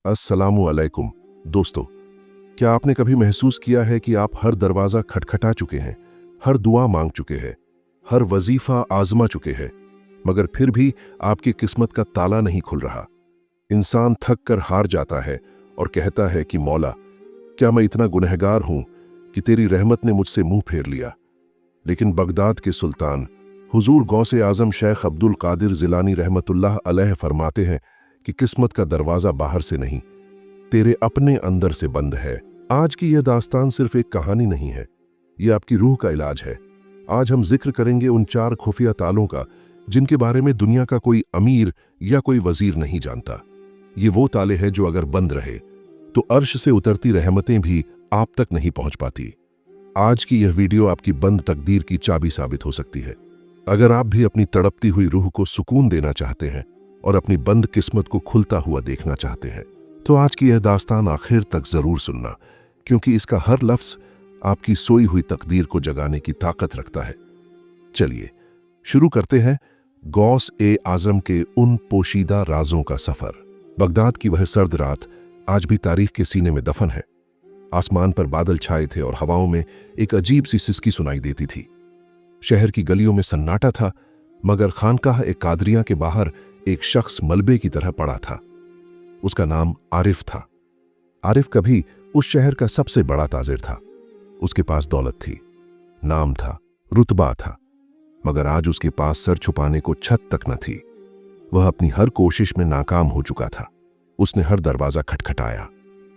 अस्सलामु अलैकुम। दोस्तों, क्या आपने कभी महसूस किया है कि आप हर दरवाज़ा खटखटा चुके हैं, हर दुआ मांग चुके हैं, हर वजीफ़ा आज़मा चुके हैं, मगर फिर भी आपकी किस्मत का ताला नहीं खुल रहा? इंसान थक कर हार जाता है और कहता है कि मौला, क्या मैं इतना गुनहगार हूँ कि तेरी रहमत ने मुझसे मुंह फेर लिया? लेकिन बगदाद के सुल्तान हुजूर गौसे आज़म शेख अब्दुल कादिर जिलानी रहमतुल्लाह अलैह फरमाते हैं कि किस्मत का दरवाज़ा बाहर से नहीं, तेरे अपने अंदर से बंद है। आज की यह दास्तान सिर्फ एक कहानी नहीं है, यह आपकी रूह का इलाज है। आज हम जिक्र करेंगे उन 4 खुफिया तालों का जिनके बारे में दुनिया का कोई अमीर या कोई वजीर नहीं जानता। ये वो ताले हैं जो अगर बंद रहे तो अर्श से उतरती रहमतें भी आप तक नहीं पहुंच पाती। आज की यह वीडियो आपकी बंद तकदीर की चाबी साबित हो सकती है। अगर आप भी अपनी तड़पती हुई रूह को सुकून देना चाहते हैं और अपनी बंद किस्मत को खुलता हुआ देखना चाहते हैं, तो आज की यह दास्तान आखिर तक जरूर सुनना, क्योंकि इसका हर लफ्ज आपकी सोई हुई तकदीर को जगाने की ताकत रखता है। चलिए शुरू करते हैं गौस ए आजम के उन पोशीदा राजों का सफर। बगदाद की वह सर्द रात आज भी तारीख के सीने में दफन है। आसमान पर बादल छाए थे और हवाओं में एक अजीब सी सिसकी सुनाई देती थी। शहर की गलियों में सन्नाटा था, मगर खानकाह ए कादरिया के बाहर एक शख्स मलबे की तरह पड़ा था। उसका नाम आरिफ था। आरिफ कभी उस शहर का सबसे बड़ा ताजिर था। उसके पास दौलत थी, नाम था, रुतबा था, मगर आज उसके पास सर छुपाने को छत तक न थी। वह अपनी हर कोशिश में नाकाम हो चुका था। उसने हर दरवाजा खटखटाया,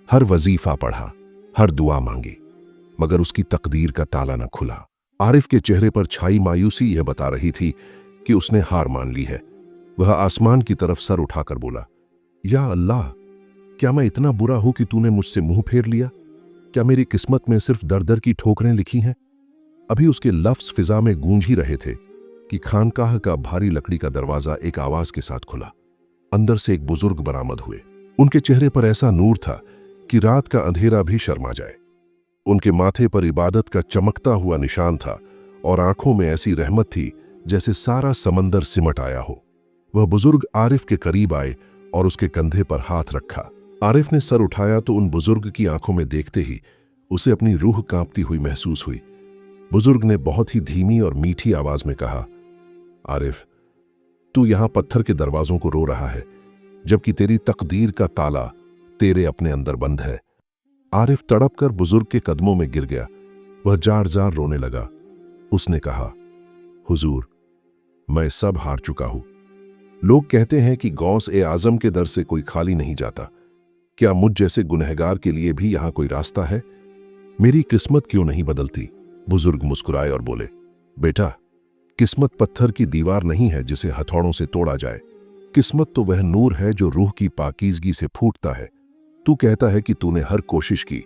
हर वजीफा पढ़ा, हर दुआ मांगी, मगर उसकी तकदीर का ताला न खुला। आरिफ के चेहरे पर छाई मायूसी यह बता रही थी कि उसने हार मान ली है। वह आसमान की तरफ सर उठाकर बोला, या अल्लाह, क्या मैं इतना बुरा हूं कि तूने मुझसे मुंह फेर लिया? क्या मेरी किस्मत में सिर्फ दर दर की ठोकरें लिखी हैं? अभी उसके लफ्ज फिजा में गूंज ही रहे थे कि खानकाह का भारी लकड़ी का दरवाजा एक आवाज के साथ खुला। अंदर से एक बुजुर्ग बरामद हुए। उनके चेहरे पर ऐसा नूर था कि रात का अंधेरा भी शर्मा जाए। उनके माथे पर इबादत का चमकता हुआ निशान था और आंखों में ऐसी रहमत थी जैसे सारा समंदर सिमट आया हो। वह बुजुर्ग आरिफ के करीब आए और उसके कंधे पर हाथ रखा। आरिफ ने सर उठाया तो उन बुजुर्ग की आंखों में देखते ही उसे अपनी रूह कांपती हुई महसूस हुई। बुजुर्ग ने बहुत ही धीमी और मीठी आवाज में कहा, आरिफ, तू यहां पत्थर के दरवाजों को रो रहा है, जबकि तेरी तकदीर का ताला तेरे अपने अंदर बंद है। आरिफ तड़प कर बुजुर्ग के कदमों में गिर गया। वह जार जार रोने लगा। उसने कहा, हुजूर, मैं सब हार चुका हूं। लोग कहते हैं कि गौस ए आजम के दर से कोई खाली नहीं जाता। क्या मुझ जैसे गुनहगार के लिए भी यहां कोई रास्ता है? मेरी किस्मत क्यों नहीं बदलती? बुजुर्ग मुस्कुराए और बोले, बेटा, किस्मत पत्थर की दीवार नहीं है जिसे हथौड़ों से तोड़ा जाए। किस्मत तो वह नूर है जो रूह की पाकीज़गी से फूटता है। तू कहता है कि तूने हर कोशिश की,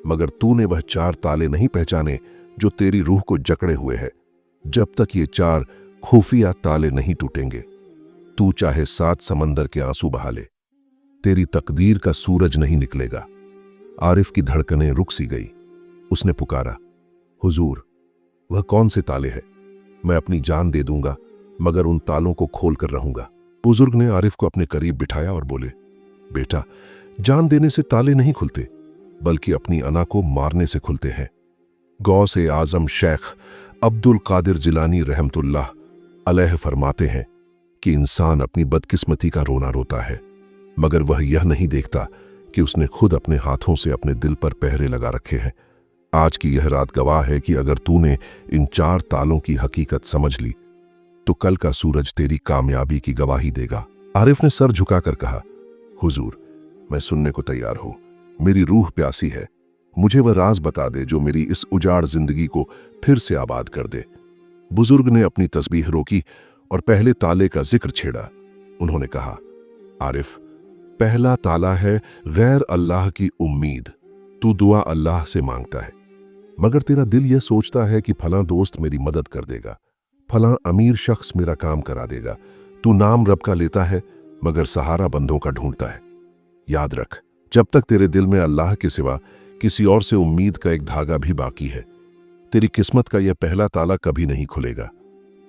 मगर तूने वह 4 ताले नहीं पहचाने जो तेरी रूह को जकड़े हुए हैं। जब तक ये 4 खुफिया ताले नहीं टूटेंगे, तू चाहे 7 समंदर के आंसू बहा ले, तेरी तकदीर का सूरज नहीं निकलेगा। आरिफ की धड़कनें रुक सी गई। उसने पुकारा, हुजूर, वह कौन से ताले हैं? मैं अपनी जान दे दूंगा, मगर उन तालों को खोल कर रहूंगा। बुजुर्ग ने आरिफ को अपने करीब बिठाया और बोले, बेटा, जान देने से ताले नहीं खुलते, बल्कि अपनी अना को मारने से खुलते हैं। गौस ए आजम शेख अब्दुल कादिर जिलानी रहमतुल्लाह अलैह फरमाते हैं कि इंसान अपनी बदकिस्मती का रोना रोता है, मगर वह यह नहीं देखता कि उसने खुद अपने हाथों से अपने दिल पर पहरे लगा रखे हैं। आज की यह रात गवाह है कि अगर तूने इन 4 तालों की हकीकत समझ ली, तो कल का सूरज तेरी कामयाबी की गवाही देगा। आरिफ ने सर झुकाकर कहा, हुजूर, मैं सुनने को तैयार हूं। मेरी रूह प्यासी है। मुझे वह राज बता दे जो मेरी इस उजाड़ जिंदगी को फिर से आबाद कर दे। बुजुर्ग ने अपनी तस्बीह रोकी और पहले ताले का जिक्र छेड़ा। उन्होंने कहा, आरिफ, पहला ताला है गैर अल्लाह की उम्मीद। तू दुआ अल्लाह से मांगता है, मगर तेरा दिल यह सोचता है कि फलां दोस्त मेरी मदद कर देगा, फलां अमीर शख्स मेरा काम करा देगा। तू नाम रब का लेता है, मगर सहारा बंदों का ढूंढता है। याद रख, जब तक तेरे दिल में अल्लाह के सिवा किसी और से उम्मीद का एक धागा भी बाकी है, तेरी किस्मत का यह पहला ताला कभी नहीं खुलेगा।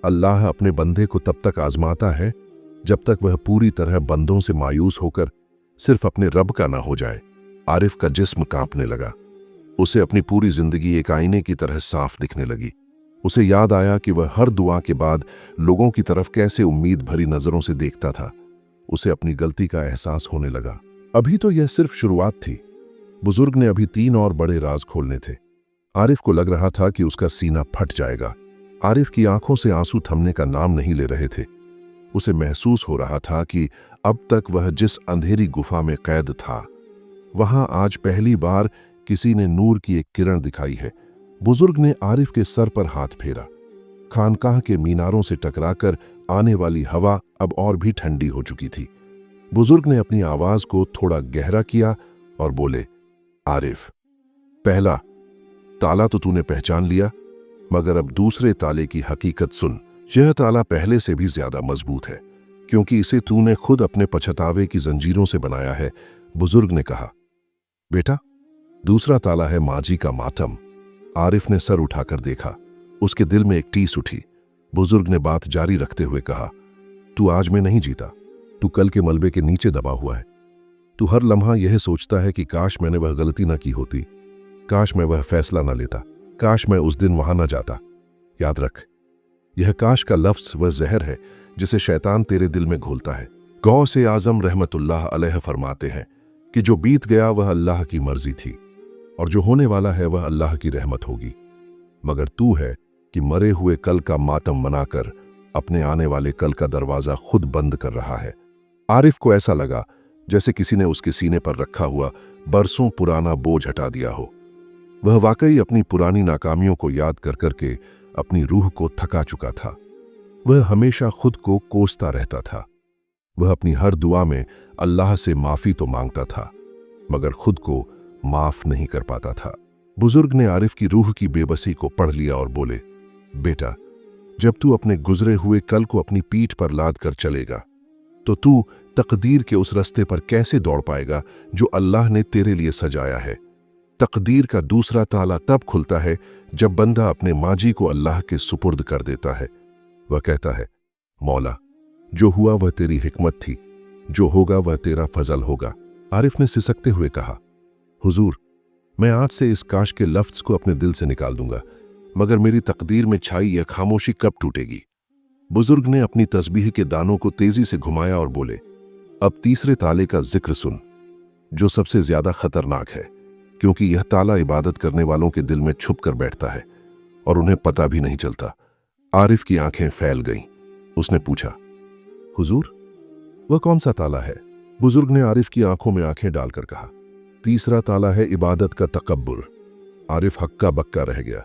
अल्लाह अपने बंदे को तब तक आजमाता है जब तक वह पूरी तरह बंदों से मायूस होकर सिर्फ अपने रब का ना हो जाए। आरिफ का जिस्म कांपने लगा। उसे अपनी पूरी जिंदगी एक आईने की तरह साफ दिखने लगी। उसे याद आया कि वह हर दुआ के बाद लोगों की तरफ कैसे उम्मीद भरी नजरों से देखता था। उसे अपनी गलती का एहसास होने लगा। अभी तो यह सिर्फ शुरुआत थी। बुजुर्ग ने अभी 3 और बड़े राज खोलने थे। आरिफ को लग रहा था कि उसका सीना फट जाएगा। आरिफ की आंखों से आंसू थमने का नाम नहीं ले रहे थे। उसे महसूस हो रहा था कि अब तक वह जिस अंधेरी गुफा में कैद था, वहां आज पहली बार किसी ने नूर की एक किरण दिखाई है। बुजुर्ग ने आरिफ के सर पर हाथ फेरा। खानकाह के मीनारों से टकराकर आने वाली हवा अब और भी ठंडी हो चुकी थी। बुजुर्ग ने अपनी आवाज को थोड़ा गहरा किया और बोले, आरिफ, पहला ताला तो तूने पहचान लिया, मगर अब दूसरे ताले की हकीकत सुन। यह ताला पहले से भी ज्यादा मजबूत है, क्योंकि इसे तूने खुद अपने पछतावे की जंजीरों से बनाया है। बुजुर्ग ने कहा, बेटा, दूसरा ताला है माजी का मातम। आरिफ ने सर उठाकर देखा। उसके दिल में एक टीस उठी। बुजुर्ग ने बात जारी रखते हुए कहा, तू आज में नहीं जीता, तू कल के मलबे के नीचे दबा हुआ है। तू हर लम्हा यह सोचता है कि काश मैंने वह गलती ना की होती, काश मैं वह फैसला ना लेता, काश मैं उस दिन वहां ना जाता। याद रख, यह काश का लफ्ज वह जहर है जिसे शैतान तेरे दिल में घोलता है। गौसे आजम रहमतुल्लाह अलैह फरमाते हैं कि जो बीत गया वह अल्लाह की मर्जी थी, और जो होने वाला है वह अल्लाह की रहमत होगी। मगर तू है कि मरे हुए कल का मातम मनाकर अपने आने वाले कल का दरवाजा खुद बंद कर रहा है। आरिफ को ऐसा लगा जैसे किसी ने उसके सीने पर रखा हुआ बरसों पुराना बोझ हटा दिया हो। वह वाकई अपनी पुरानी नाकामियों को याद कर करके अपनी रूह को थका चुका था। वह हमेशा खुद को कोसता रहता था। वह अपनी हर दुआ में अल्लाह से माफी तो मांगता था, मगर खुद को माफ नहीं कर पाता था। बुजुर्ग ने आरिफ की रूह की बेबसी को पढ़ लिया और बोले, बेटा, जब तू अपने गुजरे हुए कल को अपनी पीठ पर लाद कर चलेगा, तो तू तकदीर के उस रास्ते पर कैसे दौड़ पाएगा जो अल्लाह ने तेरे लिए सजाया है। तकदीर का दूसरा ताला तब खुलता है जब बंदा अपने माजी को अल्लाह के सुपुर्द कर देता है। वह कहता है, मौला, जो हुआ वह तेरी हिकमत थी, जो होगा वह तेरा फजल होगा। आरिफ ने सिसकते हुए कहा, हुजूर, मैं आज से इस काश के लफ्ज को अपने दिल से निकाल दूंगा, मगर मेरी तकदीर में छाई यह खामोशी कब टूटेगी। बुजुर्ग ने अपनी तस्बीह के दानों को तेजी से घुमाया और बोले, अब तीसरे ताले का जिक्र सुन, जो सबसे ज्यादा खतरनाक है, क्योंकि यह ताला इबादत करने वालों के दिल में छुप कर बैठता है और उन्हें पता भी नहीं चलता। आरिफ की आंखें फैल गईं। उसने पूछा, हुजूर, वह कौन सा ताला है? बुजुर्ग ने आरिफ की आंखों में आंखें डालकर कहा, तीसरा ताला है इबादत का तकब्बुर। आरिफ हक्का बक्का रह गया।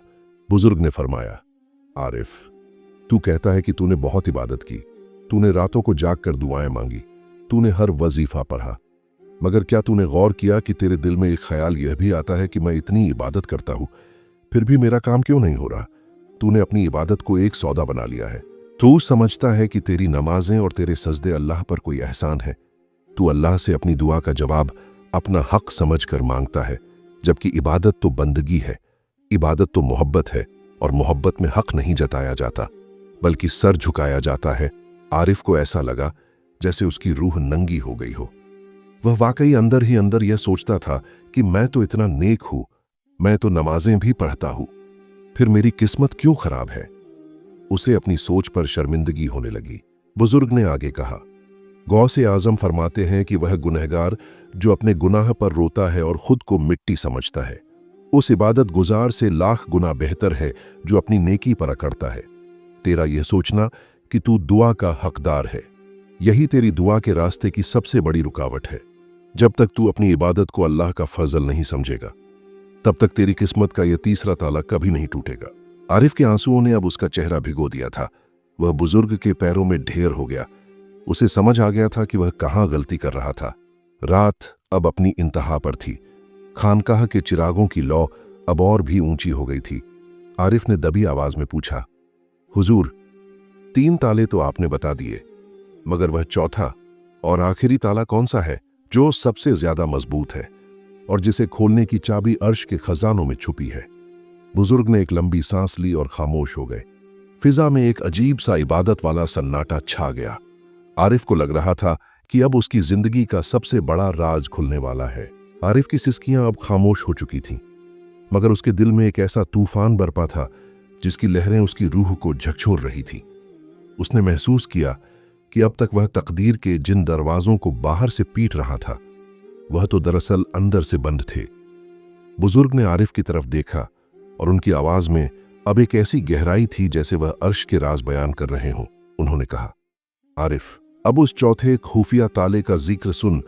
बुजुर्ग ने फरमाया, आरिफ, तू कहता है कि तूने बहुत इबादत की, तूने रातों को जाग कर दुआएं मांगी, तूने हर वजीफा पढ़ा, मगर क्या तूने गौर किया कि तेरे दिल में एक ख्याल यह भी आता है कि मैं इतनी इबादत करता हूं, फिर भी मेरा काम क्यों नहीं हो रहा? तूने अपनी इबादत को एक सौदा बना लिया है। तू समझता है कि तेरी नमाजें और तेरे सजदे अल्लाह पर कोई एहसान है। तू अल्लाह से अपनी दुआ का जवाब अपना हक समझकर मांगता है, जबकि इबादत तो बंदगी है, इबादत तो मोहब्बत है, और मोहब्बत में हक नहीं जताया जाता बल्कि सर झुकाया जाता है। आरिफ को ऐसा लगा जैसे उसकी रूह नंगी हो गई हो। वह वाकई अंदर ही अंदर यह सोचता था कि मैं तो इतना नेक हूं, मैं तो नमाजें भी पढ़ता हूं, फिर मेरी किस्मत क्यों खराब है? उसे अपनी सोच पर शर्मिंदगी होने लगी। बुजुर्ग ने आगे कहा, गौसे आजम फरमाते हैं कि वह गुनहगार जो अपने गुनाह पर रोता है और खुद को मिट्टी समझता है, उस इबादत गुजार से लाख गुना बेहतर है जो अपनी नेकी पर अकड़ता है। तेरा यह सोचना कि तू दुआ का हकदार है, यही तेरी दुआ के रास्ते की सबसे बड़ी रुकावट है। जब तक तू अपनी इबादत को अल्लाह का फजल नहीं समझेगा, तब तक तेरी किस्मत का यह तीसरा ताला कभी नहीं टूटेगा। आरिफ के आंसुओं ने अब उसका चेहरा भिगो दिया था। वह बुजुर्ग के पैरों में ढेर हो गया। उसे समझ आ गया था कि वह कहाँ गलती कर रहा था। रात अब अपनी इंतहा पर थी। खानकाह के चिरागों की लौ अब और भी ऊंची हो गई थी। आरिफ ने दबी आवाज में पूछा, हुजूर, 3 ताले तो आपने बता दिए, मगर वह चौथा और आखिरी ताला कौन सा है जो सबसे ज्यादा मजबूत है और जिसे खोलने की चाबी अर्श के खजानों में छुपी है? बुजुर्ग ने एक लंबी सांस ली और खामोश हो गए। फिजा में एक अजीब सा इबादत वाला सन्नाटा छा गया। आरिफ को लग रहा था कि अब उसकी जिंदगी का सबसे बड़ा राज खुलने वाला है। आरिफ की सिसकियां अब खामोश हो चुकी थीं, मगर उसके दिल में एक ऐसा तूफान बरपा था जिसकी लहरें उसकी रूह को झकझोर रही थीं। उसने महसूस किया कि अब तक वह तकदीर के जिन दरवाजों को बाहर से पीट रहा था, वह तो दरअसल अंदर से बंद थे। बुजुर्ग ने आरिफ की तरफ देखा और उनकी आवाज में अब एक ऐसी गहराई थी जैसे वह अर्श के राज बयान कर रहे हों। उन्होंने कहा, आरिफ, अब उस चौथे खुफिया ताले का जिक्र सुन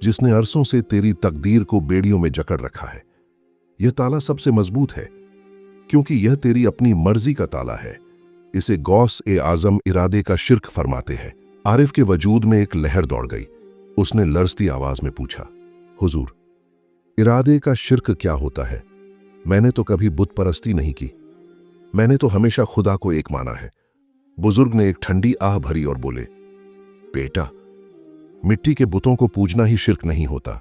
जिसने अरसों से तेरी तकदीर को बेड़ियों में जकड़ रखा है। यह ताला सबसे मजबूत है क्योंकि यह तेरी अपनी मर्जी का ताला है। इसे गौस ए आजम इरादे का शिर्क फरमाते हैं। आरिफ के वजूद में एक लहर दौड़ गई। उसने लरजती आवाज में पूछा, हुजूर, इरादे का शिर्क क्या होता है? मैंने तो कभी बुत परस्ती नहीं की। मैंने तो हमेशा खुदा को एक माना है। बुजुर्ग ने एक ठंडी आह भरी और बोले, बेटा, मिट्टी के बुतों को पूजना ही शिर्क नहीं होता।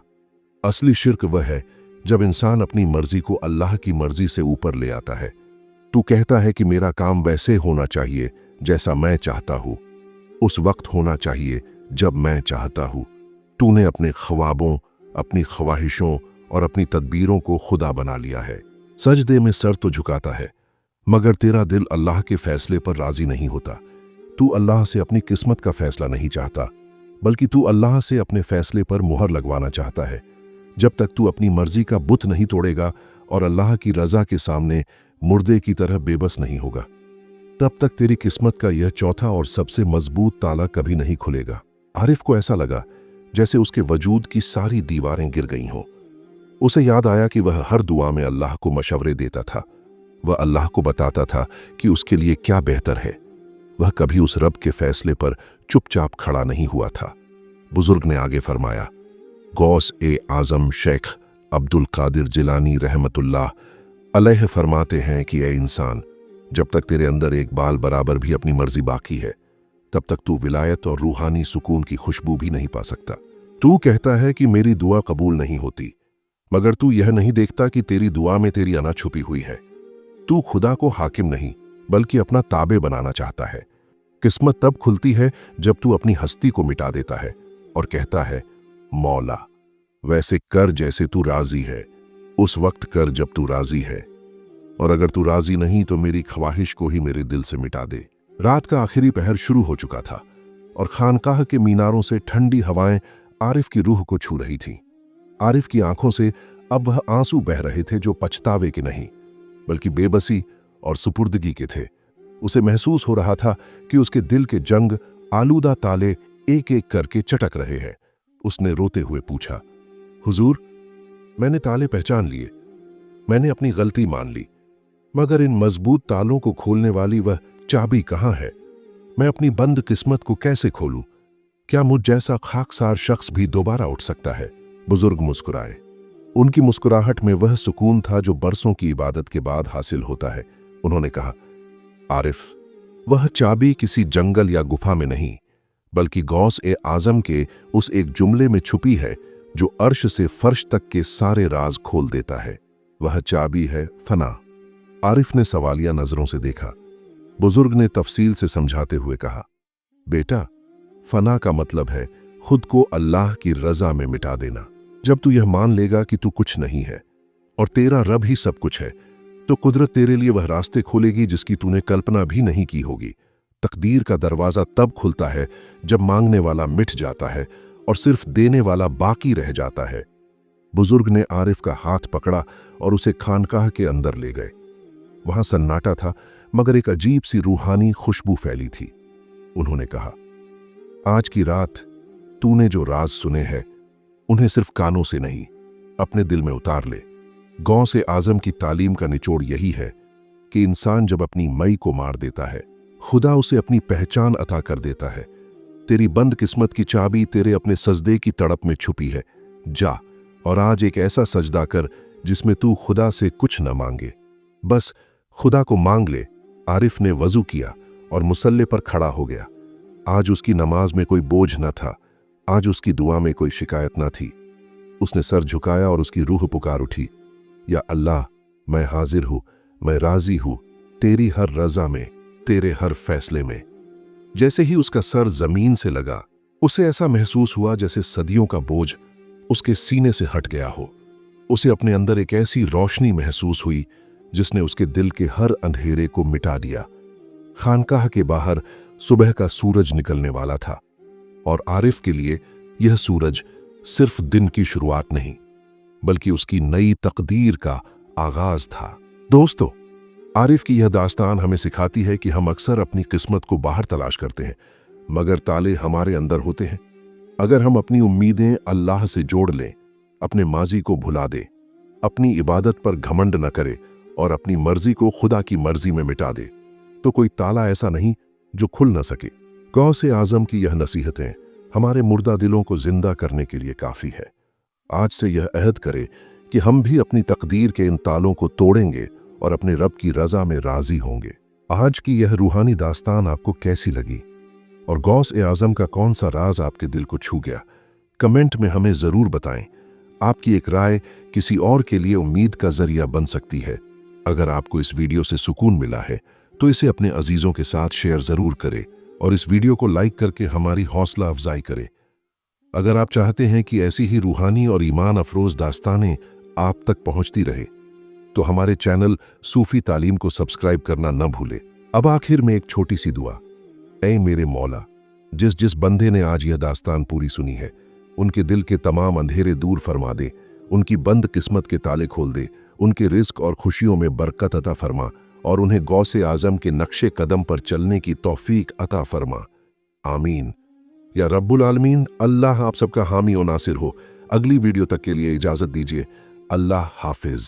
असली शिर्क वह है जब इंसान अपनी मर्जी को अल्लाह की मर्जी से ऊपर ले आता है। तू कहता है कि मेरा काम वैसे होना चाहिए जैसा मैं चाहता हूं, उस वक्त होना चाहिए जब मैं चाहता हूं। तूने अपने ख्वाबों, अपनी ख्वाहिशों और अपनी तदबीरों को खुदा बना लिया है। सजदे में सर तो झुकाता है, मगर तेरा दिल अल्लाह के फैसले पर राजी नहीं होता। तू अल्लाह से अपनी किस्मत का फैसला नहीं चाहता, बल्कि तू अल्लाह से अपने फैसले पर मुहर लगवाना चाहता है। जब तक तू अपनी मर्जी का बुत नहीं तोड़ेगा और अल्लाह की रजा के सामने मुर्दे की तरह बेबस नहीं होगा, तब तक तेरी किस्मत का यह चौथा और सबसे मजबूत ताला कभी नहीं खुलेगा। आरिफ को ऐसा लगा जैसे उसके वजूद की सारी दीवारें गिर गई हों। उसे याद आया कि वह हर दुआ में अल्लाह को मशवरे देता था। वह अल्लाह को बताता था कि उसके लिए क्या बेहतर है। वह कभी उस रब के फैसले पर चुपचाप खड़ा नहीं हुआ था। बुजुर्ग ने आगे फरमाया, गौस ए आजम शेख अब्दुल कादिर जिलानी रहमतुल्लाह अलैह फरमाते हैं कि ए इंसान, जब तक तेरे अंदर एक बाल बराबर भी अपनी मर्जी बाकी है, तब तक तू विलायत और रूहानी सुकून की खुशबू भी नहीं पा सकता। तू कहता है कि मेरी दुआ कबूल नहीं होती, मगर तू यह नहीं देखता कि तेरी दुआ में तेरी अना छुपी हुई है। तू खुदा को हाकिम नहीं बल्कि अपना ताबे बनाना चाहता है। किस्मत तब खुलती है जब तू अपनी हस्ती को मिटा देता है और कहता है, मौला, वैसे कर जैसे तू राजी है, उस वक्त कर जब तू राजी है, और अगर तू राजी नहीं तो मेरी ख्वाहिश को ही मेरे दिल से मिटा दे। रात का आखिरी पहर शुरू हो चुका था और खानकाह के मीनारों से ठंडी हवाएं आरिफ की रूह को छू रही थीं। आरिफ की आंखों से अब वह आंसू बह रहे थे जो पछतावे के नहीं बल्कि बेबसी और सुपुर्दगी के थे। उसे महसूस हो रहा था कि उसके दिल के जंग आलूदा ताले एक एक करके चटक रहे हैं। उसने रोते हुए पूछा, हुजूर, मैंने ताले पहचान लिए, मैंने अपनी गलती मान ली, मगर इन मजबूत तालों को खोलने वाली वह चाबी कहाँ है? मैं अपनी बंद किस्मत को कैसे खोलूं? क्या मुझ जैसा खाकसार शख्स भी दोबारा उठ सकता है? बुजुर्ग मुस्कुराए। उनकी मुस्कुराहट में वह सुकून था जो बरसों की इबादत के बाद हासिल होता है। उन्होंने कहा, आरिफ, वह चाबी किसी जंगल या गुफा में नहीं बल्कि गौस ए आजम के उस एक जुमले में छुपी है जो अर्श से फर्श तक के सारे राज खोल देता है। वह चाबी है फना। आरिफ ने सवालिया नजरों से देखा। बुजुर्ग ने तफसील से समझाते हुए कहा, बेटा, फना का मतलब है खुद को अल्लाह की रजा में मिटा देना। जब तू यह मान लेगा कि तू कुछ नहीं है और तेरा रब ही सब कुछ है, तो कुदरत तेरे लिए वह रास्ते खोलेगी जिसकी तूने कल्पना भी नहीं की होगी। तकदीर का दरवाजा तब खुलता है जब मांगने वाला मिट जाता है और सिर्फ देने वाला बाकी रह जाता है। बुजुर्ग ने आरिफ का हाथ पकड़ा और उसे खानकाह के अंदर ले गए। वहां सन्नाटा था, मगर एक अजीब सी रूहानी खुशबू फैली थी। उन्होंने कहा, आज की रात तूने जो राज सुने हैं उन्हें सिर्फ कानों से नहीं, अपने दिल में उतार ले। गौस ए आजम की तालीम का निचोड़ यही है कि इंसान जब अपनी मई को मार देता है, खुदा उसे अपनी पहचान अता कर देता है। तेरी बंद किस्मत की चाबी तेरे अपने सजदे की तड़प में छुपी है। जा और आज एक ऐसा सजदा कर जिसमें तू खुदा से कुछ न मांगे, बस खुदा को मांग ले। आरिफ ने वजू किया और मुसल्ले पर खड़ा हो गया। आज उसकी नमाज में कोई बोझ न था, आज उसकी दुआ में कोई शिकायत न थी। उसने सर झुकाया और उसकी रूह पुकार उठी, या अल्लाह, मैं हाजिर हूं, मैं राजी हूं तेरी हर रजा में, तेरे हर फैसले में। जैसे ही उसका सर जमीन से लगा, उसे ऐसा महसूस हुआ जैसे सदियों का बोझ उसके सीने से हट गया हो। उसे अपने अंदर एक ऐसी रोशनी महसूस हुई जिसने उसके दिल के हर अंधेरे को मिटा दिया। खानकाह के बाहर सुबह का सूरज निकलने वाला था और आरिफ के लिए यह सूरज सिर्फ दिन की शुरुआत नहीं बल्कि उसकी नई तकदीर का आगाज था। दोस्तों, आरिफ की यह दास्तान हमें सिखाती है कि हम अक्सर अपनी किस्मत को बाहर तलाश करते हैं, मगर ताले हमारे अंदर होते हैं। अगर हम अपनी उम्मीदें अल्लाह से जोड़ लें, अपने माजी को भुला दें, अपनी इबादत पर घमंड न करें और अपनी मर्जी को खुदा की मर्जी में मिटा दे, तो कोई ताला ऐसा नहीं जो खुल न सके। गौसे आजम की यह नसीहतें हमारे मुर्दा दिलों को जिंदा करने के लिए काफी है। आज से यह अहद करें कि हम भी अपनी तकदीर के इन तालों को तोड़ेंगे और अपने रब की रजा में राजी होंगे। आज की यह रूहानी दास्तान आपको कैसी लगी और गौस-ए आजम का कौन सा राज आपके दिल को छू गया? कमेंट में हमें जरूर बताएं। आपकी एक राय किसी और के लिए उम्मीद का जरिया बन सकती है। अगर आपको इस वीडियो से सुकून मिला है तो इसे अपने अजीजों के साथ शेयर जरूर करें और इस वीडियो को लाइक करके हमारी हौसला अफजाई करें। अगर आप चाहते हैं कि ऐसी ही रूहानी और ईमान अफरोज दास्तानें आप तक पहुंचती रहे तो हमारे चैनल सूफी तालीम को सब्सक्राइब करना न भूलें। अब आखिर में एक छोटी सी दुआ। ऐ मेरे मौला, जिस जिस बंदे ने आज यह दास्तान पूरी सुनी है, उनके दिल के तमाम अंधेरे दूर फरमा दे, उनकी बंद किस्मत के ताले खोल दे, उनके रिज्क और खुशियों में बरकत अता फरमा और उन्हें गौसे आजम के नक्शे कदम पर चलने की तौफीक अता फरमा। आमीन या रब्बुल आलमीन। अल्लाह आप सबका हामी और नासिर हो। अगली वीडियो तक के लिए इजाजत दीजिए। अल्लाह हाफिज।